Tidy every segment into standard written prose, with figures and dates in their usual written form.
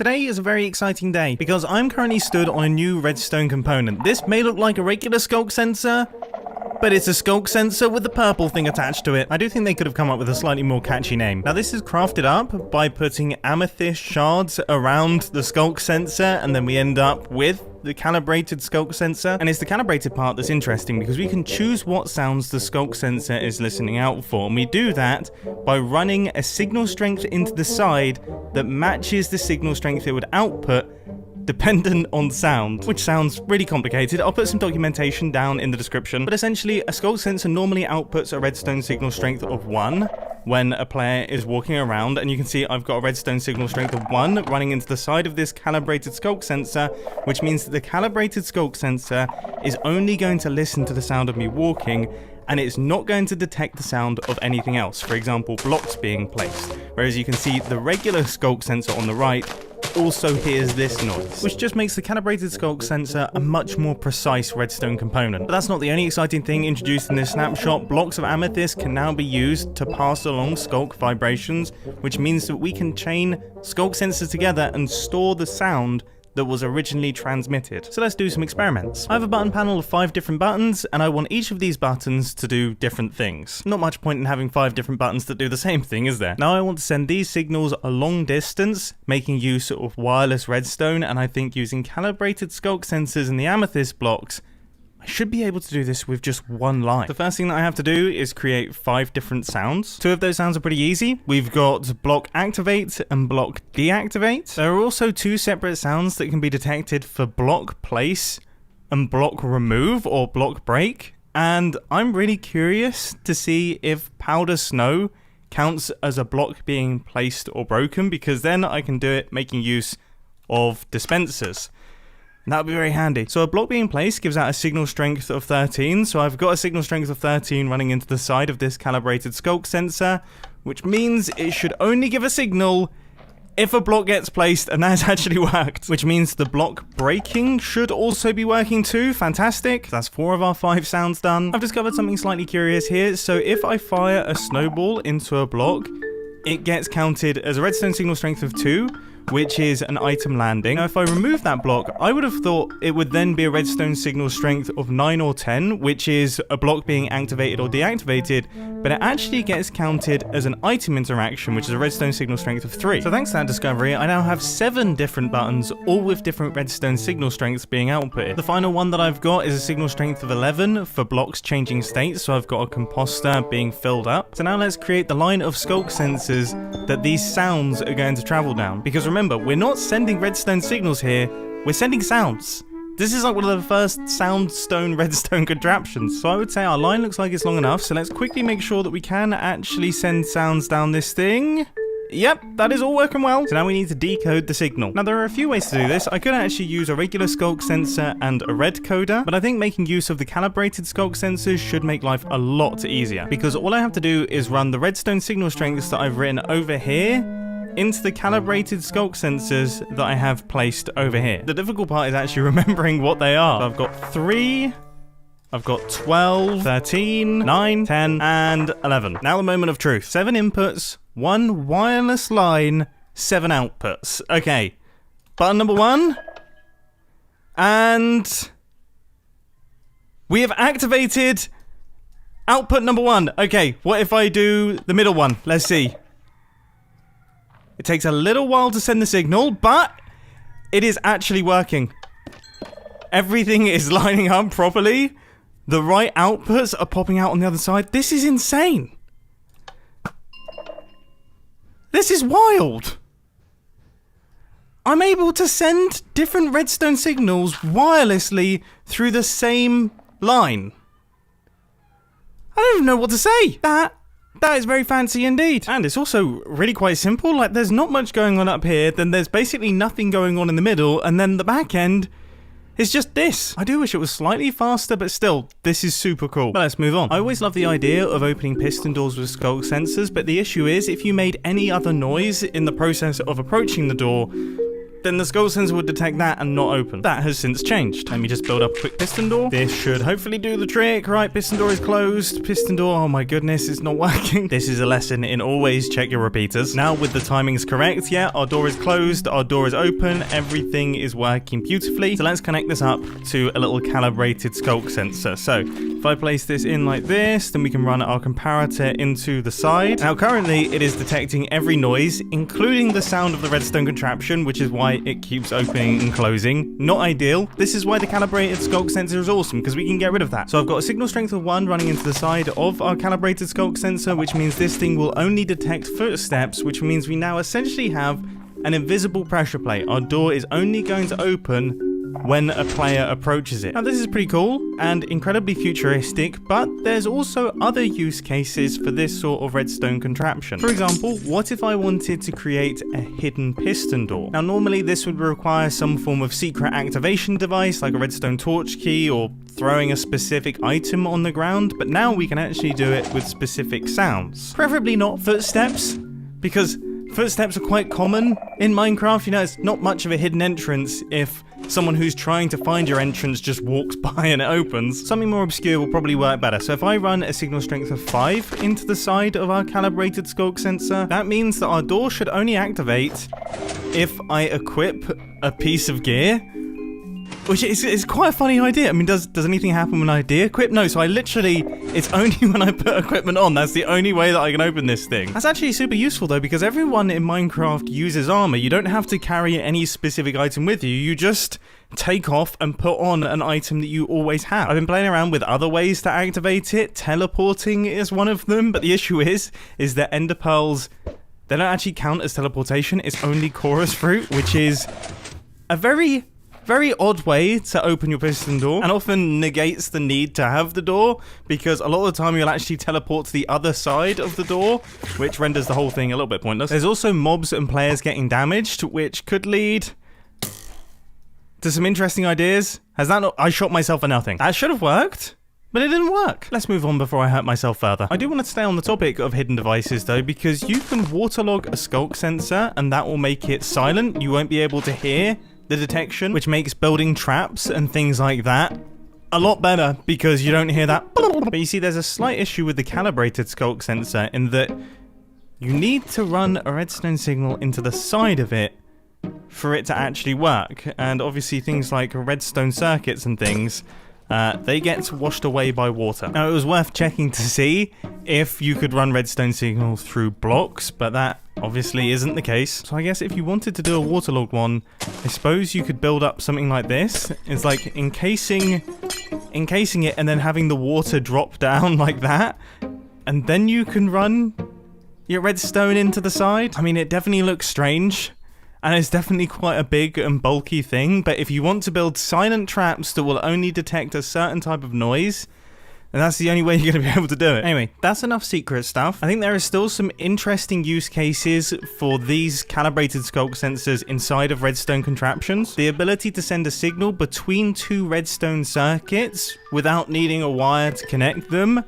Today is a very exciting day because I'm currently stood on a new redstone component. This may look like a regular sculk sensor, but it's a sculk sensor with the purple thing attached to it. I do think they could have come up with a slightly more catchy name. Now this is crafted up by putting amethyst shards around the sculk sensor, and then we end up with the calibrated sculk sensor. And it's the calibrated part that's interesting because we can choose what sounds the sculk sensor is listening out for, and we do that by running a signal strength into the side that matches the signal strength it would output dependent on sound, which sounds really complicated. I'll put some documentation down in the description, but essentially a sculk sensor normally outputs a redstone signal strength of 1 when a player is walking around, and you can see I've got a redstone signal strength of 1 running into the side of this calibrated sculk sensor, which means that the calibrated sculk sensor is only going to listen to the sound of me walking, and it's not going to detect the sound of anything else, for example blocks being placed, whereas you can see the regular sculk sensor on the right also hears this noise, which just makes the calibrated sculk sensor a much more precise redstone component. But that's not the only exciting thing introduced in this snapshot. Blocks of amethyst can now be used to pass along sculk vibrations, which means that we can chain sculk sensors together and store the sound that was originally transmitted. So let's do some experiments. I have a button panel of 5 different buttons, and I want each of these buttons to do different things. Not much point in having 5 different buttons that do the same thing, is there? Now I want to send these signals a long distance, making use of wireless redstone, and I think using calibrated sculk sensors in the amethyst blocks, I should be able to do this with just one line. The first thing that I have to do is create 5 different sounds. 2 of those sounds are pretty easy. We've got block activate and block deactivate. There are also 2 separate sounds that can be detected for block place and block remove or block break. And I'm really curious to see if powder snow counts as a block being placed or broken, because then I can do it making use of dispensers. And that would be very handy. So a block being placed gives out a signal strength of 13. So I've got a signal strength of 13 running into the side of this calibrated sculk sensor, which means it should only give a signal if a block gets placed, and that's actually worked. Which means the block breaking should also be working too. Fantastic. That's 4 of our 5 sounds done. I've discovered something slightly curious here. So if I fire a snowball into a block, it gets counted as a redstone signal strength of 2, which is an item landing. Now if I remove that block, I would have thought it would then be a redstone signal strength of 9 or 10, which is a block being activated or deactivated, but it actually gets counted as an item interaction, which is a redstone signal strength of 3. So thanks to that discovery, I now have 7 different buttons, all with different redstone signal strengths being outputted. The final one that I've got is a signal strength of 11 for blocks changing states, so I've got a composter being filled up. So now let's create the line of sculk sensors that these sounds are going to travel down, because remember, we're not sending redstone signals here, we're sending sounds. This is like one of the first soundstone redstone contraptions. So I would say our line looks like it's long enough, so let's quickly make sure that we can actually send sounds down this thing. Yep, that is all working well. So now we need to decode the signal. Now there are a few ways to do this. I could actually use a regular sculk sensor and a red coder, but I think making use of the calibrated sculk sensors should make life a lot easier, because all I have to do is run the redstone signal strengths that I've written over here into the calibrated sculk sensors that I have placed over here. The difficult part is actually remembering what they are. So I've got 3, I've got 12, 13, 9, 10, and 11. Now the moment of truth. 7 inputs, 1 wireless line, 7 outputs. Okay, button number 1, and we have activated output number 1. Okay, what if I do the middle one? Let's see. It takes a little while to send the signal, but it is actually working. Everything is lining up properly. The right outputs are popping out on the other side. This is insane. This is wild. I'm able to send different redstone signals wirelessly through the same line. I don't even know what to say. That is very fancy indeed. And it's also really quite simple. Like, there's not much going on up here, then there's basically nothing going on in the middle, and then the back end is just this. I do wish it was slightly faster, but still, this is super cool. But let's move on. I always love the idea of opening piston doors with sculk sensors, but the issue is if you made any other noise in the process of approaching the door, then the skulk sensor would detect that and not open. That has since changed. Let me just build up a quick piston door. This should hopefully do the trick. Right, piston door is closed. Piston door, oh my goodness, it's not working. This is a lesson in always check your repeaters. Now with the timings correct, yeah, our door is closed, our door is open, everything is working beautifully. So let's connect this up to a little calibrated skulk sensor. So if I place this in like this, then we can run our comparator into the side. Now currently it is detecting every noise, including the sound of the redstone contraption, which is why it keeps opening and closing. Not ideal. This is why the calibrated skulk sensor is awesome, because we can get rid of that. So I've got a signal strength of 1 running into the side of our calibrated skulk sensor, which means this thing will only detect footsteps, which means we now essentially have an invisible pressure plate. Our door is only going to open when a player approaches it. Now this is pretty cool and incredibly futuristic, but there's also other use cases for this sort of redstone contraption. For example, what if I wanted to create a hidden piston door? Now normally this would require some form of secret activation device like a redstone torch key or throwing a specific item on the ground, but now we can actually do it with specific sounds. Preferably not footsteps, because footsteps are quite common in Minecraft. You know, it's not much of a hidden entrance if someone who's trying to find your entrance just walks by and it opens. Something more obscure will probably work better. So if I run a signal strength of 5 into the side of our calibrated skulk sensor, that means that our door should only activate if I equip a piece of gear. Which is quite a funny idea. I mean, does anything happen when I de-equip? No, so it's only when I put equipment on. That's the only way that I can open this thing. That's actually super useful though, because everyone in Minecraft uses armor. You don't have to carry any specific item with you. You just take off and put on an item that you always have. I've been playing around with other ways to activate it. Teleporting is one of them, but the issue is that ender pearls, they don't actually count as teleportation. It's only chorus fruit, which is a very odd way to open your piston door, and often negates the need to have the door, because a lot of the time you'll actually teleport to the other side of the door, which renders the whole thing a little bit pointless. There's also mobs and players getting damaged, which could lead to some interesting ideas. Has that not... I shot myself for nothing. That should have worked, but it didn't work. Let's move on before I hurt myself further. I do want to stay on the topic of hidden devices though, because you can waterlog a skulk sensor and that will make it silent. You won't be able to hear the detection, which makes building traps and things like that a lot better because you don't hear that. But you see, there's a slight issue with the calibrated skulk sensor in that you need to run a redstone signal into the side of it for it to actually work. And obviously things like redstone circuits and things, they get washed away by water. Now it was worth checking to see if you could run redstone signals through blocks, but that obviously isn't the case. So I guess if you wanted to do a waterlogged one, I suppose you could build up something like this. It's like encasing it and then having the water drop down like that, and then you can run your redstone into the side. I mean, it definitely looks strange, and it's definitely quite a big and bulky thing, but if you want to build silent traps that will only detect a certain type of noise, and that's the only way you're going to be able to do it. Anyway, that's enough secret stuff. I think there is still some interesting use cases for these calibrated skulk sensors inside of redstone contraptions. The ability to send a signal between two redstone circuits without needing a wire to connect them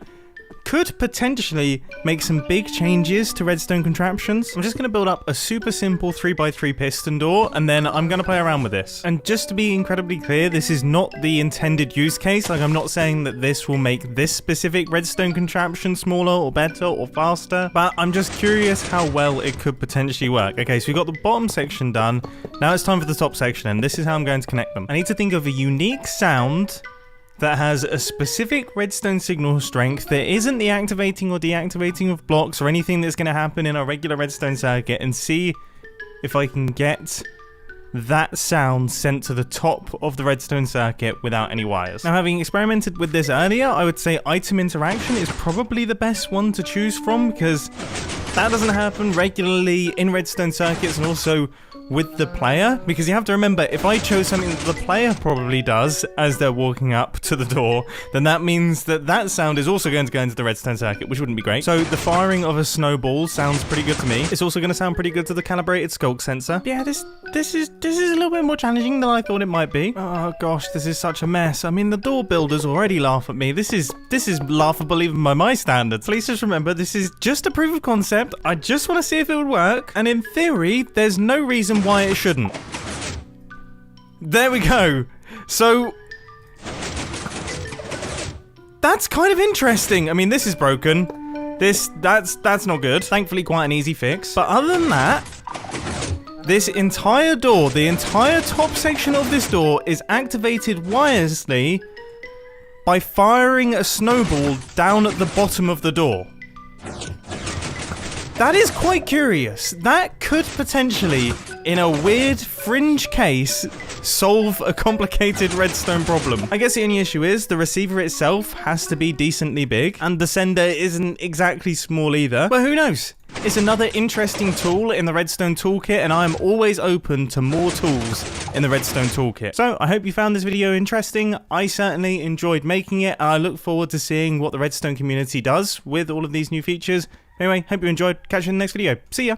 could potentially make some big changes to redstone contraptions. I'm just going to build up a super simple 3x3 piston door, and then I'm going to play around with this. And just to be incredibly clear, this is not the intended use case. Like, I'm not saying that this will make this specific redstone contraption smaller or better or faster, but I'm just curious how well it could potentially work. Okay, so we've got the bottom section done. Now it's time for the top section, and this is how I'm going to connect them. I need to think of a unique sound that has a specific redstone signal strength that isn't the activating or deactivating of blocks or anything that's going to happen in a regular redstone circuit, and see if I can get that sound sent to the top of the redstone circuit without any wires. Now, having experimented with this earlier, I would say item interaction is probably the best one to choose from, because that doesn't happen regularly in redstone circuits and also with the player, because you have to remember, if I chose something that the player probably does as they're walking up to the door, then that means that that sound is also going to go into the redstone circuit, which wouldn't be great. So the firing of a snowball sounds pretty good to me. It's also going to sound pretty good to the calibrated skulk sensor. Yeah, this is a little bit more challenging than I thought it might be. Oh gosh, this is such a mess. I mean, the door builders already laugh at me. This is laughable even by my standards. Please just remember, this is just a proof of concept. I just want to see if it would work, and in theory, there's no reason why it shouldn't. There we go. So that's kind of interesting. I mean, this is broken. That's not good. Thankfully, quite an easy fix. But other than that, this entire door, the entire top section of this door is activated wirelessly by firing a snowball down at the bottom of the door. That is quite curious. That could potentially, in a weird fringe case, solve a complicated redstone problem. I guess the only issue is the receiver itself has to be decently big, and the sender isn't exactly small either. But who knows? It's another interesting tool in the Redstone Toolkit, and I am always open to more tools in the Redstone Toolkit. So I hope you found this video interesting. I certainly enjoyed making it, and I look forward to seeing what the Redstone community does with all of these new features. Anyway, hope you enjoyed. Catch you in the next video. See ya!